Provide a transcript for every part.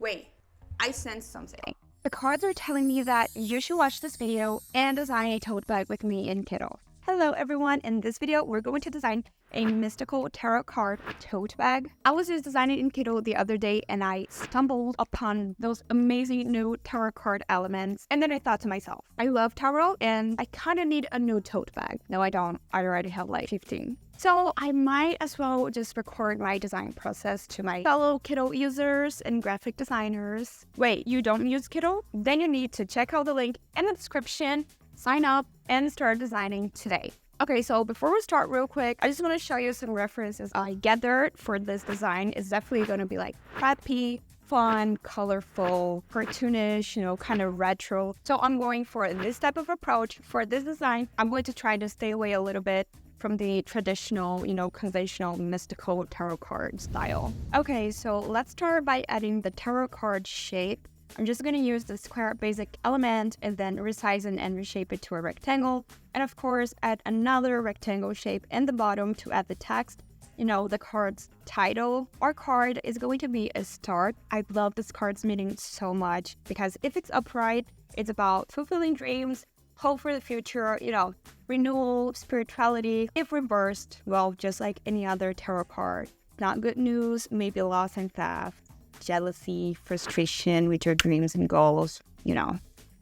Wait, I sensed something. The cards are telling me that you should watch this video and design a tote bag with me in Kittl. Hello everyone, in this video we're going to design a mystical tarot card tote bag. I was just designing in Kittl the other day and I stumbled upon those amazing new tarot card elements, and then I thought to myself, I love tarot and I kind of need a new tote bag. No, I don't. I already have like 15. So I might as well just record my design process to my fellow Kittl users and graphic designers. Wait, you don't use Kittl? Then you need to check out the link in the description, sign up, and start designing today. Okay, so before we start real quick, I just want to show you some references I gathered for this design. It's definitely going to be like preppy, fun, colorful, cartoonish, kind of retro. So I'm going for this type of approach for this design. I'm going to try to stay away a little bit from the traditional, conventional mystical tarot card style. Okay, so let's start by adding the tarot card shape. I'm just going to use the square basic element and then resize and reshape it to a rectangle. And of course, add another rectangle shape in the bottom to add the text. The card's title. Our card is going to be a start. I love this card's meaning so much because if it's upright, it's about fulfilling dreams, hope for the future, renewal, spirituality. If reversed, well, just like any other tarot card. Not good news, maybe loss and theft, jealousy, frustration with your dreams and goals,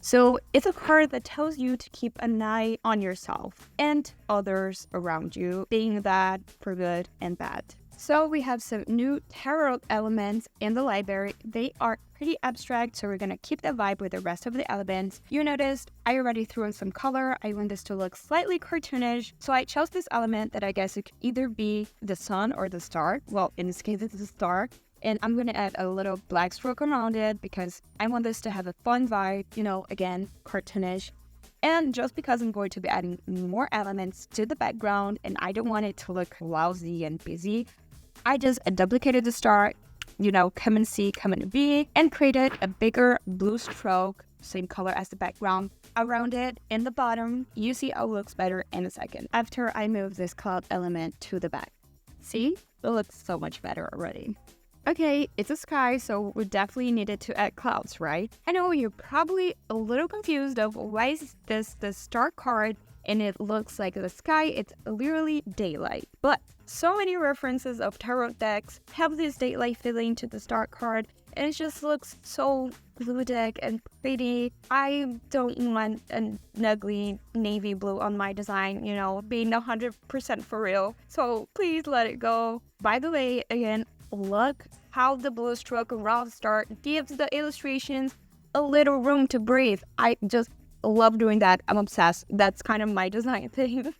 So it's a card that tells you to keep an eye on yourself and others around you, being that for good and bad. So we have some new tarot elements in the library. They are pretty abstract, so we're going to keep that vibe with the rest of the elements. You noticed I already threw in some color. I want this to look slightly cartoonish. So I chose this element that I guess it could either be the sun or the star. Well, in this case, it's the star. And I'm going to add a little black stroke around it because I want this to have a fun vibe, again, cartoonish. And just because I'm going to be adding more elements to the background and I don't want it to look lousy and busy, I just duplicated the star, Command C, Command V, and created a bigger blue stroke, same color as the background, around it. In the bottom, you see how it looks better in a second after I move this cloud element to the back. See? It looks so much better already. Okay, it's a sky, so we definitely needed to add clouds, right? I know you're probably a little confused of why is this the star card and it looks like the sky. It's literally daylight. But so many references of tarot decks have this daylight feeling to the star card, and it just looks so ludic and pretty. I don't want an ugly navy blue on my design, being 100% for real. So please let it go. By the way, again, look how the blue stroke around the star gives the illustrations a little room to breathe. I just love doing that. I'm obsessed. That's kind of my design thing.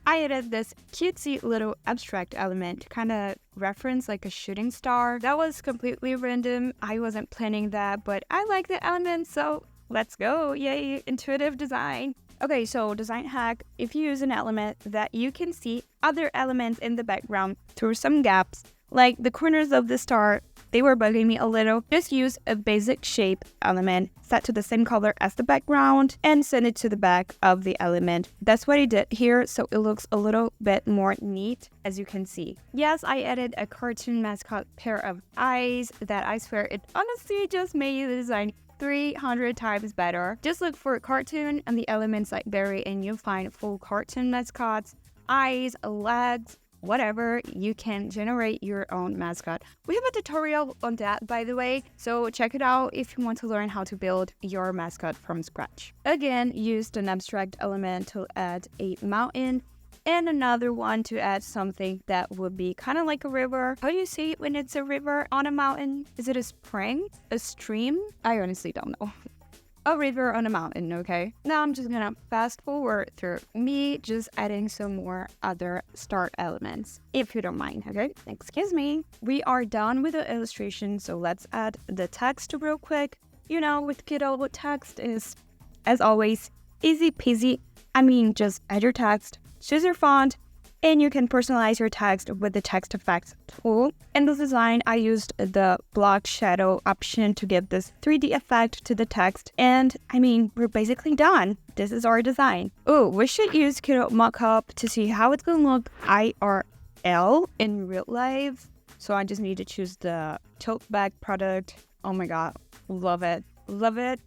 I added this cutesy little abstract element to kind of reference like a shooting star. That was completely random. I wasn't planning that, but I like the element, so let's go. Yay, intuitive design. Okay, so design hack. If you use an element that you can see other elements in the background through some gaps, like the corners of the star, they were bugging me a little. Just use a basic shape element set to the same color as the background and send it to the back of the element. That's what I did here, so it looks a little bit more neat, as you can see. Yes, I added a cartoon mascot pair of eyes that I swear it honestly just made the design 300 times better. Just look for cartoon and the elements like berry and you'll find full cartoon mascots, eyes, legs, whatever. You can generate your own mascot. We have a tutorial on that, by the way, so check it out if you want to learn how to build your mascot from scratch. Again, used an abstract element to add a mountain and another one to add something that would be kind of like a river. How do you say it when it's a river on a mountain? Is it a spring? A stream? I honestly don't know. A river on a mountain, okay? Now I'm just gonna fast forward through me just adding some more other start elements, if you don't mind, okay? Excuse me. We are done with the illustration, so let's add the text real quick. With Kittl, text is, as always, easy peasy. Just add your text, choose your font, and you can personalize your text with the text effects tool. In this design, I used the block shadow option to give this 3D effect to the text. And we're basically done. This is our design. Oh, we should use Kittl Mockup to see how it's going to look IRL in real life. So I just need to choose the tote bag product Oh my god, love it, love it,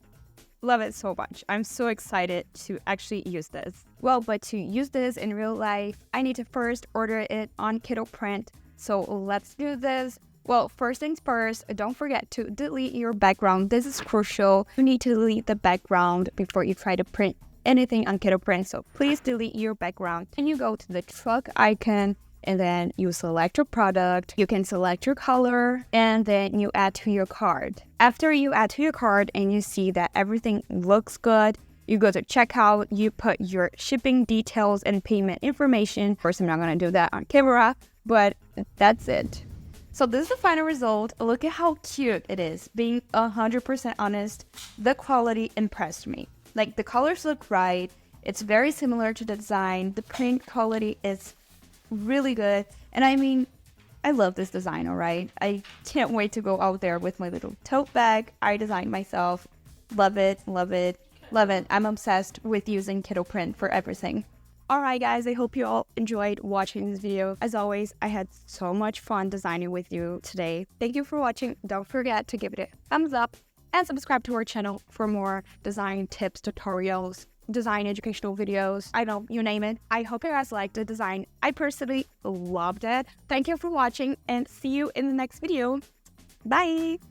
love it so much. I'm so excited to actually use this. Well, but to use this in real life, I need to first order it on Kittl Print. So let's do this. Well, first things first, don't forget to delete your background. This is crucial. You need to delete the background before you try to print anything on Kittl Print. So please delete your background. And you go to the truck icon, and then you select your product. You can select your color, and then you add to your cart. After you add to your cart and you see that everything looks good, you go to checkout, you put your shipping details and payment information. Of course, I'm not gonna do that on camera, but that's it. So this is the final result. Look at how cute it is. Being 100% honest, the quality impressed me. Like, the colors look right. It's very similar to the design. The print quality is really good. And I mean, I love this design, all right? I can't wait to go out there with my little tote bag I designed myself. Love it, love it, love it. I'm obsessed with using Kittl Print for everything. Alright guys, I hope you all enjoyed watching this video. As always, I had so much fun designing with you today. Thank you for watching. Don't forget to give it a thumbs up and subscribe to our channel for more design tips, tutorials, design educational videos. I know, you name it. I hope you guys liked the design. I personally loved it. Thank you for watching and see you in the next video. Bye!